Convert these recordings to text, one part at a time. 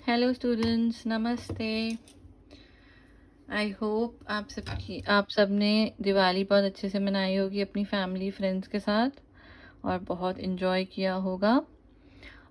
Hello students, नमस्ते। I hope आप सब ने दिवाली बहुत अच्छे से मनाई होगी अपनी फैमिली फ्रेंड्स के साथ और बहुत इन्जॉय किया होगा।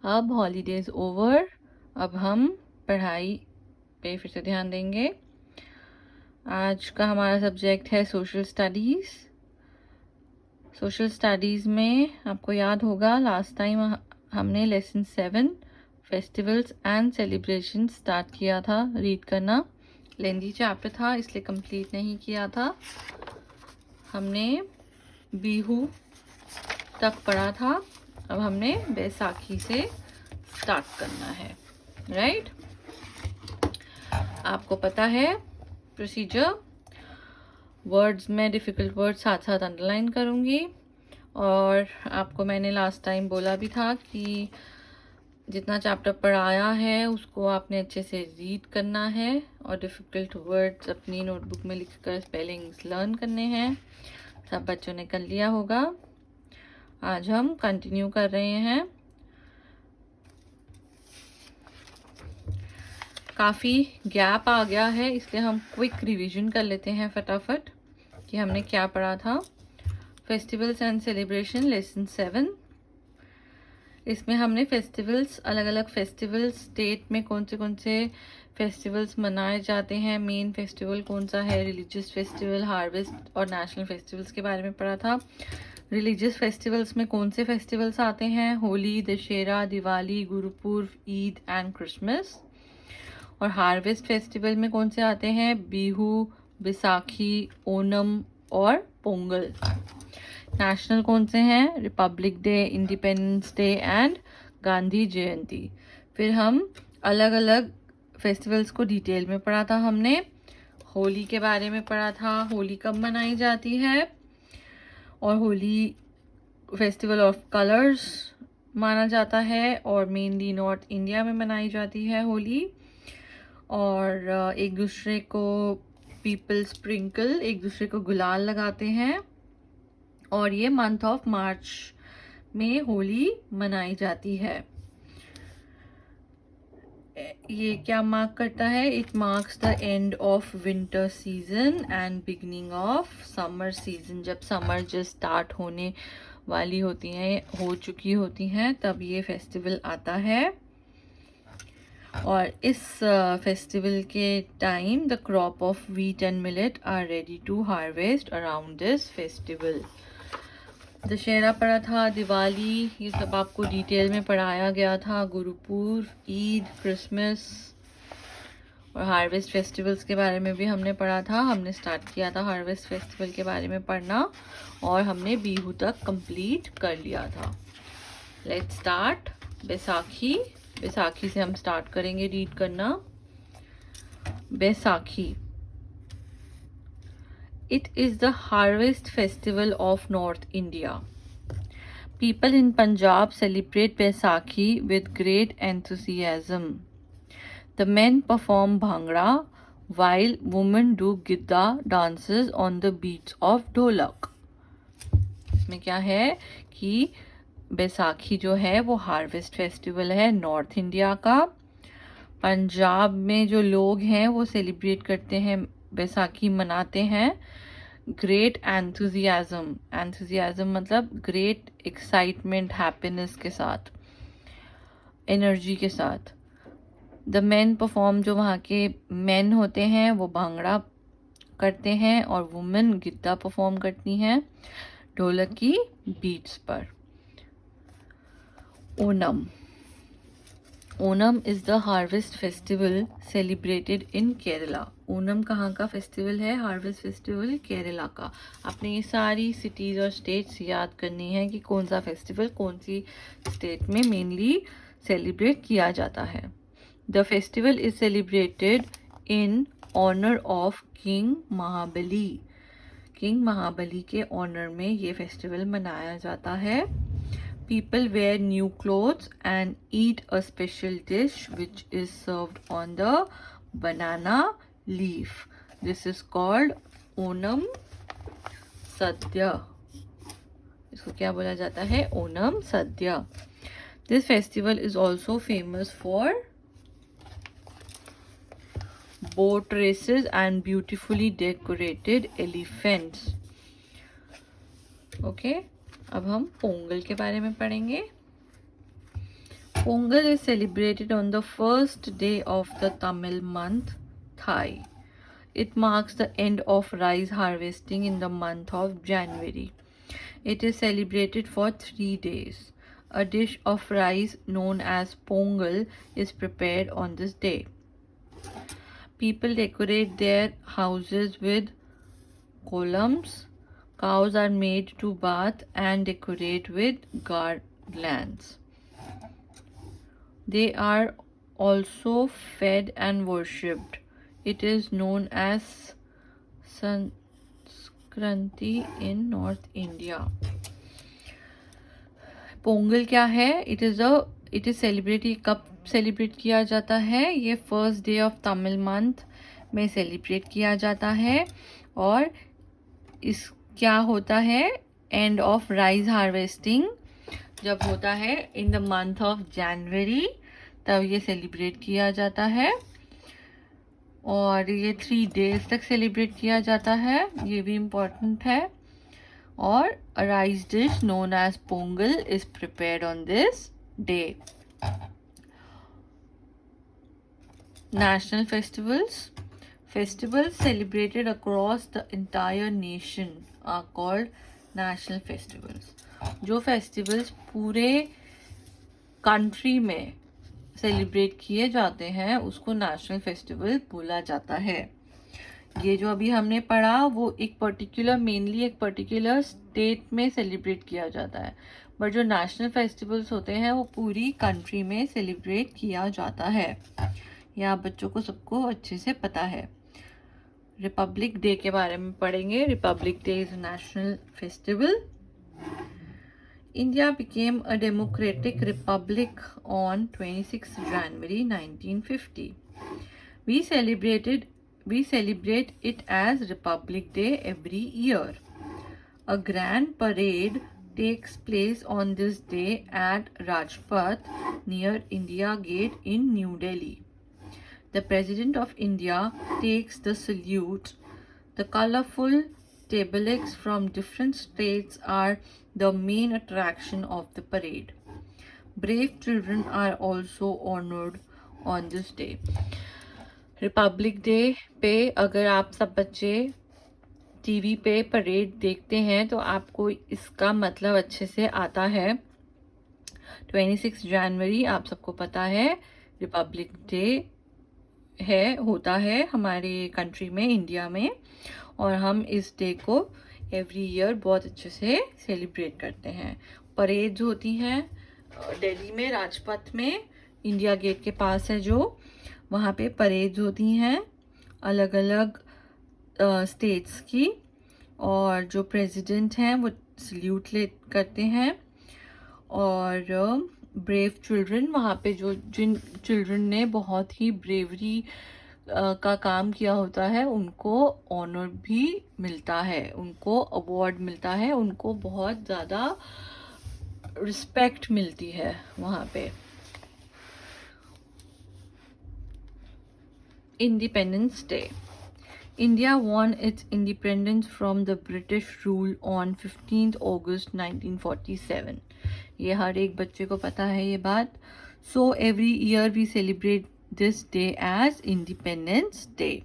अब हॉलीडेज़ ओवर, अब हम पढ़ाई पे फिर से ध्यान देंगे। आज का हमारा सब्जेक्ट है सोशल स्टडीज़। सोशल स्टडीज़ में आपको याद होगा लास्ट टाइम हमने lesson 7 festivals and celebration start किया था रीड करना। लेंदी चैप्टर था इसलिए कंप्लीट नहीं किया था। हमने बिहू तक पढ़ा था, अब हमने बैसाखी से स्टार्ट करना है, राइट? आपको पता है प्रोसीजर। वर्ड्स में डिफ़िकल्ट वर्ड साथ साथ अंडरलाइन करूँगी और आपको मैंने लास्ट टाइम बोला भी था कि जितना चैप्टर पढ़ाया है उसको आपने अच्छे से रीड करना है और डिफ़िकल्ट वर्ड्स अपनी नोटबुक में लिखकर स्पेलिंग्स लर्न करने हैं। सब बच्चों ने कर लिया होगा। आज हम कंटिन्यू कर रहे हैं। काफ़ी गैप आ गया है इसलिए हम क्विक रिवीजन कर लेते हैं फटाफट कि हमने क्या पढ़ा था। Festivals and celebration lesson 7। इसमें हमने फेस्टिवल्स, अलग अलग फेस्टिवल्स, स्टेट में कौन से फेस्टिवल्स मनाए जाते हैं, मेन फेस्टिवल कौन सा है, रिलीजियस फेस्टिवल, हार्वेस्ट और नेशनल फेस्टिवल्स के बारे में पढ़ा था। रिलीजियस फेस्टिवल्स में कौन से फेस्टिवल्स आते हैं, होली, दशहरा, दिवाली, गुरुपूर्व, ईद एंड क्रिसमस। और हार्वेस्ट फेस्टिवल में कौन से आते हैं, बिहू, बैसाखी, ओनम और पोंगल। नेशनल कौन से हैं, republic day, independence day and Gandhi Jayanti. फिर हम अलग अलग फेस्टिवल्स को डिटेल में पढ़ा था। हमने होली के बारे में पढ़ा था, होली कब मनाई जाती है, और होली फेस्टिवल ऑफ कलर्स माना जाता है और मेनली नॉर्थ इंडिया में मनाई जाती है होली। और एक दूसरे को पीपल स्प्रिंकल, एक दूसरे को गुलाल लगाते हैं और ये मंथ ऑफ मार्च में होली मनाई जाती है। ये क्या मार्क करता है, it marks the end of winter season and beginning of summer season. जब समर जस्ट स्टार्ट होने वाली होती हैं, हो चुकी होती हैं, तब ये फेस्टिवल आता है। और इस फेस्टिवल के time the crop of wheat and millet are ready to harvest around this festival. Dussehra पढ़ा था, दिवाली, ये सब आपको डिटेल में पढ़ाया गया था। गुरुपूर्व, ईद, क्रिसमस और हार्वेस्ट फेस्टिवल्स के बारे में भी हमने पढ़ा था। हमने स्टार्ट किया था हार्वेस्ट फेस्टिवल के बारे में पढ़ना और हमने बिहू तक कंप्लीट कर लिया था। Let's start Baisakhi. बैसाखी से हम स्टार्ट करेंगे रीड करना। Baisakhi, it is the harvest festival of North India. People in Punjab celebrate Baisakhi with great enthusiasm. The men perform bhangra while women do gidda dances on the beats of dholak. इसमें क्या है कि बैसाखी जो है वो harvest festival है north India का। पंजाब में जो लोग हैं वो सेलिब्रेट करते हैं, बैसाखी मनाते हैं ग्रेट एंथुजियाज्म। एंथुजियाज्म मतलब ग्रेट एक्साइटमेंट, हैप्पीनेस के साथ, एनर्जी के साथ। द मेन परफॉर्म, जो वहाँ के मेन होते हैं वो भांगड़ा करते हैं और वुमेन गिद्दा परफॉर्म करती हैं ढोलक की बीट्स पर। Onam, Onam is the harvest festival celebrated in Kerala. Onam कहाँ का फेस्टिवल है, हार्वेस्ट फेस्टिवल केरला का। आपने ये सारी सिटीज़ और स्टेट्स याद करनी है कि कौन सा फेस्टिवल कौन सी स्टेट में मेनली सेलिब्रेट किया जाता है। The festival is celebrated in honour of king Mahabali. King Mahabali के ऑनर में ये फेस्टिवल मनाया जाता है। People wear new clothes and eat a special dish which is served on the banana leaf. This is called Onam Sadhya. इसको क्या बोला जाता है, ओनम सद्या। This festival is also famous for boat races and beautifully decorated elephants. Okay, अब हम पोंगल के बारे में पढ़ेंगे. Pongal is celebrated on the first day of the Tamil month, Thai. It marks the end of rice harvesting in the month of January. It is celebrated for 3 days. A dish of rice known as Pongal is prepared on this day. People decorate their houses with columns. Cows are made to bath and decorate with garlands. They are also fed and worshipped. It is known as Sankranti in North India. Pongal क्या है? It is celebrate. कब celebrate किया जाता है? ये first day of Tamil month में celebrate किया जाता है. और इस क्या होता है? एंड ऑफ राइस हार्वेस्टिंग जब होता है in the month of January, तब ये सेलिब्रेट किया जाता है. और ये 3 days तक सेलिब्रेट किया जाता है, ये भी इम्पोर्टेंट है. और a rice dish known as pongal is prepared on this day. National festivals. Festivals celebrated across the entire nation are called national festivals. जो फेस्टिवल्स पूरे कंट्री में सेलिब्रेट किए जाते हैं उसको नेशनल फेस्टिवल बोला जाता है. ये जो अभी हमने पढ़ा वो मेनली एक पर्टिकुलर स्टेट में सेलिब्रेट किया जाता है, बट जो नेशनल फेस्टिवल्स होते हैं वो पूरी कंट्री में सेलिब्रेट किया जाता है. ये आप बच्चों को सबको अच्छे से पता है. रिपब्लिक डे के बारे में पढ़ेंगे. Republic day is national festival. India became a democratic republic on 26 January 1950. We celebrate it as Republic Day every year. A grand parade takes place on this day at Rajpath near India Gate in New Delhi. The President of India takes the salute. The colorful tableaux from different states are the main attraction of the parade. Brave children are also honored on this day. Republic day पे अगर आप सब बच्चे TV पे parade देखते हैं तो आपको इसका मतलब अच्छे से आता है. 26 जनवरी आप सबको पता है रिपब्लिक डे होता है हमारे कंट्री में, इंडिया में. और हम इस डे को एवरी ईयर बहुत अच्छे से सेलिब्रेट करते हैं. परेड्स होती हैं दिल्ली में, राजपथ में, इंडिया गेट के पास है जो, वहाँ पे परेड्स होती हैं अलग अलग स्टेट्स की. और जो प्रेसिडेंट हैं वो सल्यूट करते हैं. और ब्रेव चिल्ड्रन, वहाँ पे जिन चिल्ड्रन ने बहुत ही ब्रेवरी का काम किया होता है उनको ऑनर भी मिलता है, उनको अवार्ड मिलता है, उनको बहुत ज़्यादा रिस्पेक्ट मिलती है वहाँ पे. Independence Day. India won its independence from the British rule on 15th August 1947. ये हर एक बच्चे को पता है ये बात. So every year we celebrate this day as Independence Day.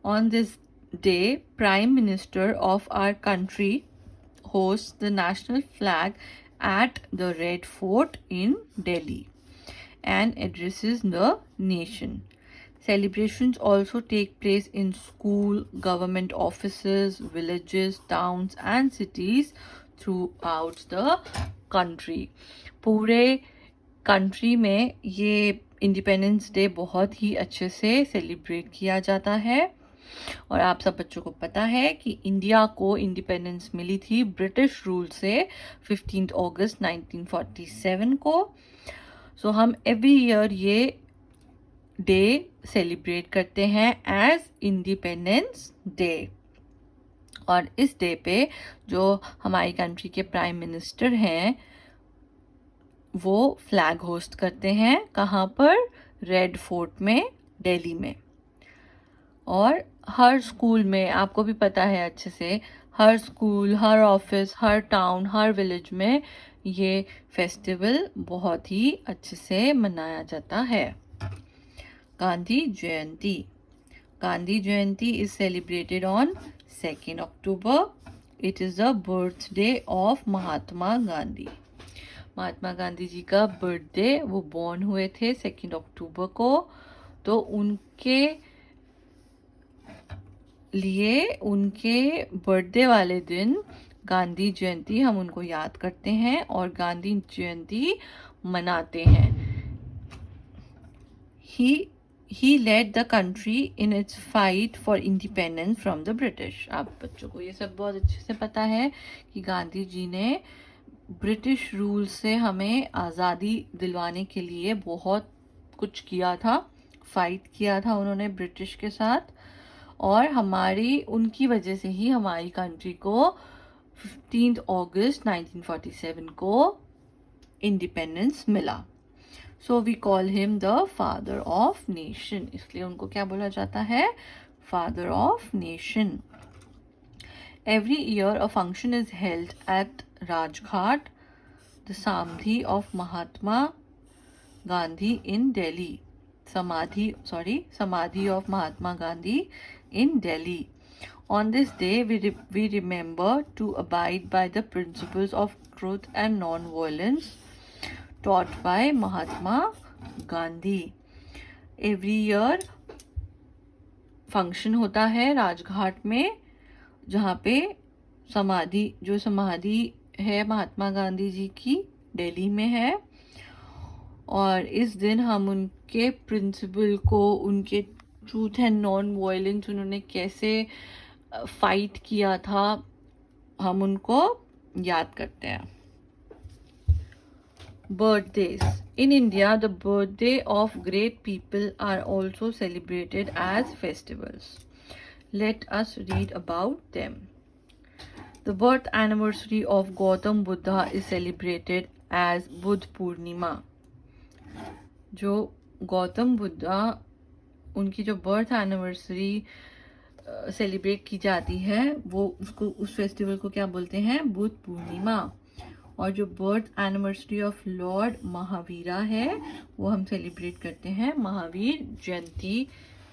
On this day, Prime Minister of our country hosts the national flag at the Red Fort in Delhi and addresses the nation. Celebrations also take place in school, government offices, villages, towns and cities throughout the country. पूरे country में ये independence day बहुत ही अच्छे से celebrate किया जाता है. और आप सब बच्चों को पता है कि इंडिया को इंडिपेंडेंस मिली थी ब्रिटिश रूल से 15 अगस्त 1947 को. सो हम एवरी ईयर ये डे सेलिब्रेट करते हैं एज इंडिपेंडेंस डे. और इस डे पे जो हमारी कंट्री के प्राइम मिनिस्टर हैं वो फ्लैग होस्ट करते हैं. कहाँ पर? रेड फोर्ट में, दिल्ली में. और हर स्कूल में, आपको भी पता है अच्छे से, हर स्कूल, हर ऑफिस, हर टाउन, हर विलेज में ये फेस्टिवल बहुत ही अच्छे से मनाया जाता है। Gandhi Jayanti. Gandhi Jayanti is celebrated on 2 October. It is the birthday of Mahatma Gandhi. Mahatma Gandhi ji का बर्थडे, वो बॉर्न हुए थे 2 अक्टूबर को, तो उनके लिए उनके बर्थडे वाले दिन गांधी जयंती, हम उनको याद करते हैं और गांधी जयंती मनाते हैं। He led the country in its fight for independence from the British. आप बच्चों को ये सब बहुत अच्छे से पता है कि गांधी जी ने ब्रिटिश रूल से हमें आज़ादी दिलवाने के लिए बहुत कुछ किया था, फाइट किया था उन्होंने ब्रिटिश के साथ, और हमारी उनकी वजह से ही हमारी कंट्री को 15 अगस्त 1947 को इंडिपेंडेंस मिला। So we call him the father of nation, इसलिए उनको क्या बोला जाता है? Father of nation. Every year a function is held at Rajghat, the samadhi of Mahatma Gandhi in Delhi. Samadhi of Mahatma Gandhi in Delhi. On this day, we remember to abide by the principles of truth and non-violence taught by Mahatma Gandhi. Every year function होता है राजघाट में, जहाँ पे समाधि है महात्मा गांधी जी की, दिल्ली में है, और इस दिन हम उनके प्रिंसिपल को, उनके ट्रूथ एंड नॉन वायलेंस, उन्होंने कैसे फाइट किया था, हम उनको याद करते हैं। Birthdays. In India, the birthday of great people are also celebrated as festivals. Let us read about them. The birth anniversary of Gautam Buddha is celebrated as Buddha Purnima. जो गौतम बुद्धा, उनकी जो बर्थ एनिवर्सरी सेलिब्रेट की जाती है, वो उस festival को क्या बोलते हैं? बुद्ध पूर्णिमा। और जो birth anniversary of Lord Mahavira है, वो हम सेलिब्रेट करते हैं महावीर जयंती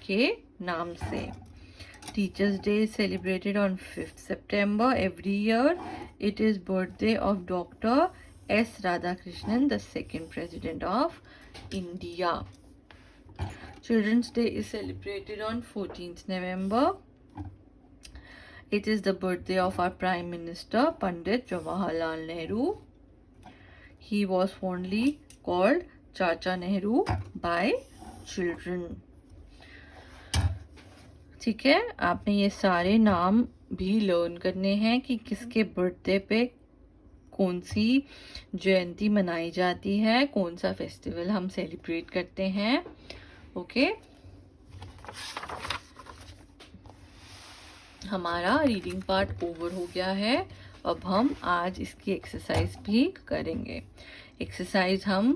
के नाम से। Teachers day is celebrated on 5 September every year. It is birthday of doctor S. Radhakrishnan, the second president of India. Children's Day is celebrated on 14th November. It is the birthday of our Prime Minister, Pandit Jawaharlal Nehru. He was fondly called Chacha Nehru by children. ठीक है, आपने ये सारे नाम भी learn करने हैं कि किसके बर्थडे पे कौन सी जयंती मनाई जाती है, कौन सा फेस्टिवल हम सेलिब्रेट करते हैं। ओके, हमारा रीडिंग पार्ट ओवर हो गया है। अब हम आज इसकी एक्सरसाइज भी करेंगे। एक्सरसाइज हम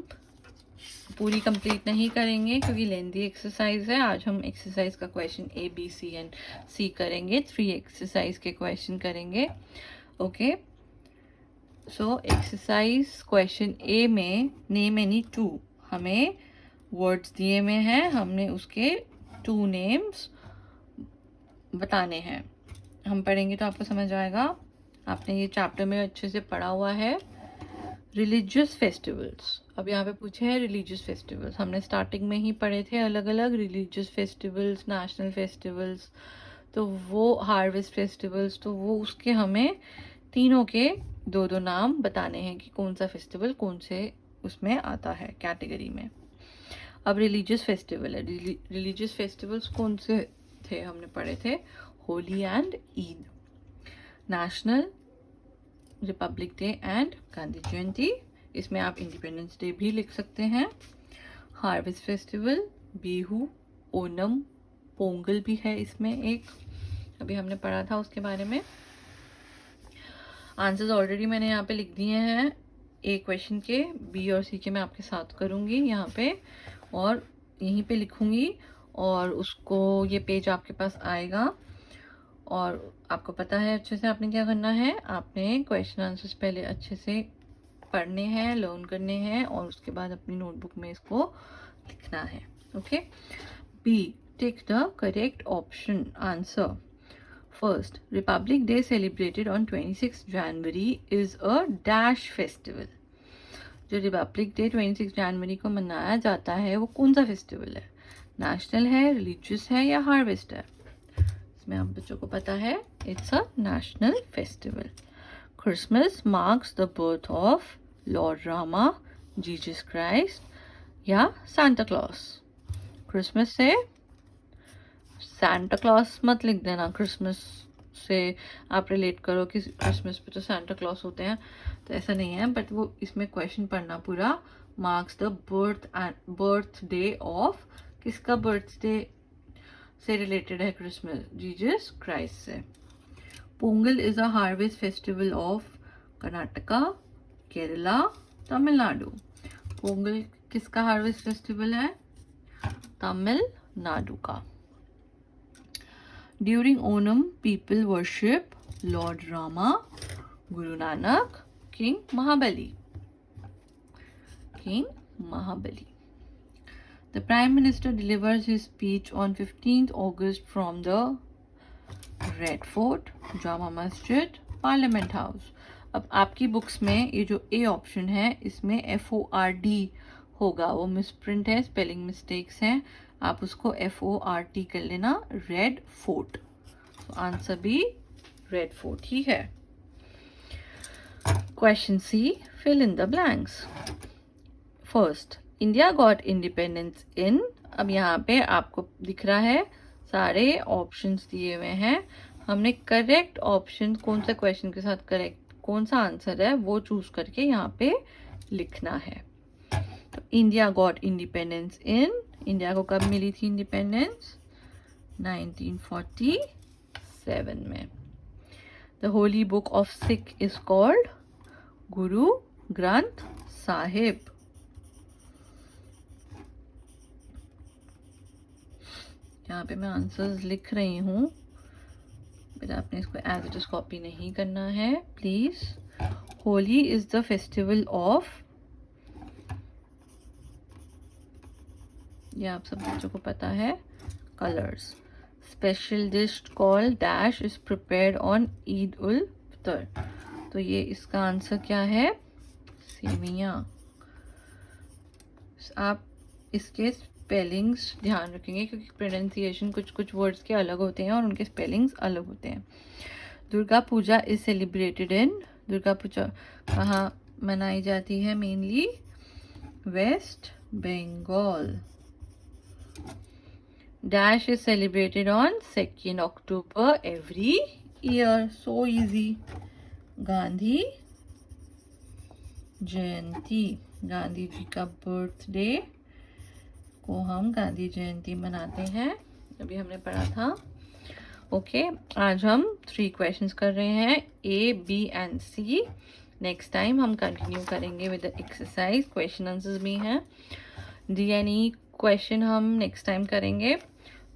पूरी कंप्लीट नहीं करेंगे क्योंकि लेंदी एक्सरसाइज है। आज हम एक्सरसाइज का question A, B, C and C करेंगे। 3 एक्सरसाइज के क्वेश्चन करेंगे। Okay, so exercise question A में नेम एनी 2 हमें वर्ड्स दिए हुए हैं, हमने उसके 2 नेम्स बताने हैं। हम पढ़ेंगे तो आपको समझ आएगा। आपने ये चैप्टर में अच्छे से पढ़ा हुआ है। रिलीजियस फेस्टिवल्स, अब यहाँ पे पूछे हैं रिलीजियस फेस्टिवल्स। हमने स्टार्टिंग में ही पढ़े थे अलग अलग रिलीजियस फेस्टिवल्स, नेशनल फेस्टिवल्स, तो वो हार्वेस्ट फेस्टिवल्स, तो वो उसके हमें तीनों के 2-2 नाम बताने हैं कि कौन सा फेस्टिवल कौन से उसमें आता है कैटेगरी में। अब रिलीजियस फेस्टिवल है। रिलीजियस फेस्टिवल्स कौन से थे? हमने पढ़े थे Holi and Eid, national, republic day and Gandhi Jayanti. इसमें आप इंडिपेंडेंस डे भी लिख सकते हैं। हार्वेस्ट फेस्टिवल, बिहू, ओनम, पोंगल भी है इसमें एक, अभी हमने पढ़ा था उसके बारे में। आंसर्स ऑलरेडी मैंने यहाँ पे लिख दिए हैं। A क्वेश्चन के, B और C के मैं आपके साथ करूँगी यहाँ पे और यहीं पे लिखूँगी, और उसको ये पेज आपके पास आएगा और आपको पता है अच्छे से आपने क्या करना है। आपने क्वेश्चन आंसर्स पहले अच्छे से पढ़ने हैं, लर्न करने हैं और उसके बाद अपनी नोटबुक में इसको लिखना है। Okay, B, tick the correct option answer. First, republic day celebrated on 26 January is a dash festival. जो रिपब्लिक डे 26 जनवरी को मनाया जाता है वो कौन सा फेस्टिवल है? नेशनल है, रिलीजियस है या हार्वेस्ट है? इसमें आप बच्चों को पता है it's a national festival. Christmas marks the birth of Lord Rama, Jesus Christ या सांता क्लॉस। क्रिसमस से सांता क्लॉस मत लिख देना, क्रिसमस से आप रिलेट करो कि क्रिसमस पे तो सांता क्लॉस होते हैं, तो ऐसा नहीं है। बट वो इसमें क्वेश्चन पढ़ना पूरा, marks the birth day of, किसका बर्थडे से रिलेटेड है क्रिसमस? जीसस क्राइस्ट से। Pongal is a harvest festival of Karnataka, Kerala, Tamil Nadu. Pongal किसका हार्वेस्ट फेस्टिवल है? तमिलनाडु का। During Onam people worship lord Rama, Guru Nanak, king Mahabali. King Mahabali. The Prime Minister delivers his speech on 15th August from the Red Fort, Jama Masjid, Parliament House. अब आपकी books में ये जो A option है इसमें FORD होगा, वो मिसप्रिंट है, स्पेलिंग मिस्टेक्स हैं, आप उसको FORT कर लेना, रेड फोर्ट। तो आंसर भी रेड फोर्ट ही है। Question C, fill in the blanks. First, India got independence in. अब यहाँ पे आपको दिख रहा है सारे ऑप्शंस दिए हुए हैं, हमने करेक्ट ऑप्शन कौन सा क्वेश्चन के साथ करेक्ट कौन सा आंसर है वो चूज करके यहाँ पे लिखना है। तो इंडिया गॉट इंडिपेंडेंस इन, इंडिया को कब मिली थी इंडिपेंडेंस? 1947 में। The Holi book of Sikh is called Guru Granth Sahib. यहाँ पे मैं आंसर्स लिख रही हूँ, बट आपने इसको एज इट इज कॉपी नहीं करना है please. Holi is the festival of, ये आप सब बच्चों को पता है, colours. Special dish called dash is prepared on Eid ul Fitr. तो ये इसका आंसर क्या है? सेवियां। आप इसके स्पेलिंग्स ध्यान रखेंगे क्योंकि प्रोनाउंसिएशन कुछ कुछ वर्ड्स के अलग होते हैं और उनके स्पेलिंग्स अलग होते हैं। Durga Puja is celebrated in, Durga Puja कहाँ मनाई जाती है? Mainly West Bengal. Dash is celebrated on 2 October every year, so easy. Gandhi Jayanti, Gandhi ji का बर्थडे को हम गांधी जयंती मनाते हैं, अभी हमने पढ़ा था। ओके, आज हम 3 क्वेश्चंस कर रहे हैं, A, B and C। Next time हम कंटिन्यू करेंगे विद एक्सरसाइज, क्वेश्चन आंसर्स भी हैं, D&E क्वेश्चन हम नेक्स्ट टाइम करेंगे।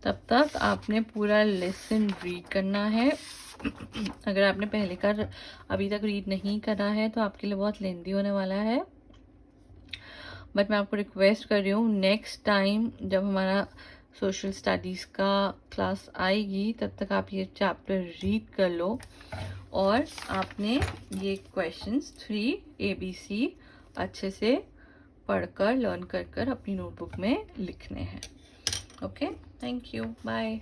तब तक आपने पूरा लेसन रीड करना है। अगर आपने पहले का अभी तक रीड नहीं करा है तो आपके लिए बहुत लेंदी होने वाला है, बट मैं आपको रिक्वेस्ट कर रही हूँ नेक्स्ट टाइम जब हमारा सोशल स्टडीज़ का क्लास आएगी तब तक आप ये चैप्टर रीड कर लो और आपने ये क्वेश्चंस 3 ABC अच्छे से पढ़कर लर्न कर कर अपनी नोटबुक में लिखने हैं। Okay, thank you, bye.